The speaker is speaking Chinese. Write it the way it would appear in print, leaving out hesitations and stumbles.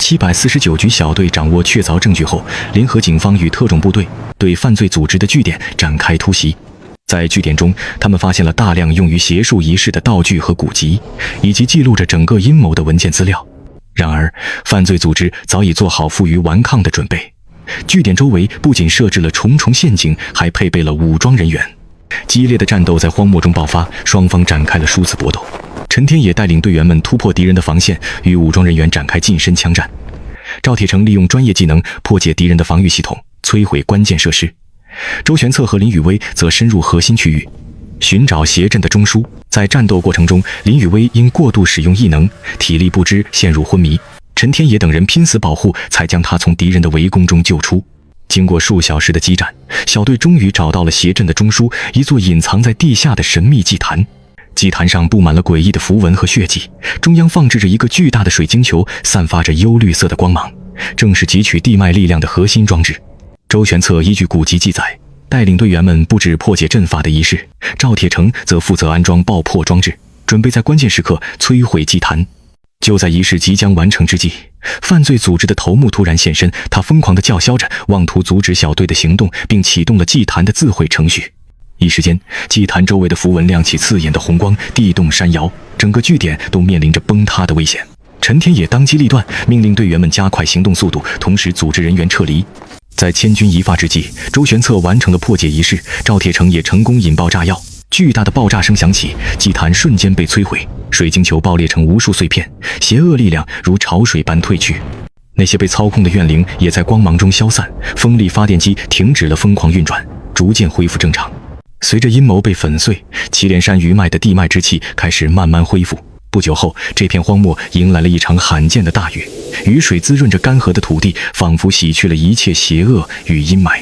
749局小队掌握确凿证据后，联合警方与特种部队对犯罪组织的据点展开突袭。在据点中，他们发现了大量用于邪术仪式的道具和古籍，以及记录着整个阴谋的文件资料。然而，犯罪组织早已做好负隅顽抗的准备。据点周围不仅设置了重重陷阱，还配备了武装人员。激烈的战斗在荒漠中爆发，双方展开了殊死搏斗。陈天野带领队员们突破敌人的防线，与武装人员展开近身枪战。赵铁成利用专业技能破解敌人的防御系统，摧毁关键设施。周玄策和林宇威则深入核心区域，寻找邪阵的中枢。在战斗过程中，林宇威因过度使用异能，体力不支陷入昏迷。陈天野等人拼死保护，才将他从敌人的围攻中救出。经过数小时的激战，小队终于找到了邪阵的中枢，一座隐藏在地下的神秘祭坛。祭坛上布满了诡异的符文和血迹，中央放置着一个巨大的水晶球，散发着幽绿色的光芒，正是汲取地脉力量的核心装置。周玄策依据古籍记载，带领队员们布置破解阵法的仪式，赵铁成则负责安装爆破装置，准备在关键时刻摧毁祭坛。就在仪式即将完成之际，犯罪组织的头目突然现身，他疯狂地叫嚣着，妄图阻止小队的行动，并启动了祭坛的自毁程序。一时间，祭坛周围的符文亮起刺眼的红光，地动山摇，整个据点都面临着崩塌的危险。陈天野当机立断，命令队员们加快行动速度，同时组织人员撤离。在千钧一发之际，周玄策完成了破解仪式，赵铁成也成功引爆炸药。巨大的爆炸声响起，祭坛瞬间被摧毁，水晶球爆裂成无数碎片，邪恶力量如潮水般退去。那些被操控的怨灵也在光芒中消散，风力发电机停止了疯狂运转，逐渐恢复正常。随着阴谋被粉碎，祁连山余脉的地脉之气开始慢慢恢复。不久后，这片荒漠迎来了一场罕见的大雨，雨水滋润着干涸的土地，仿佛洗去了一切邪恶与阴霾。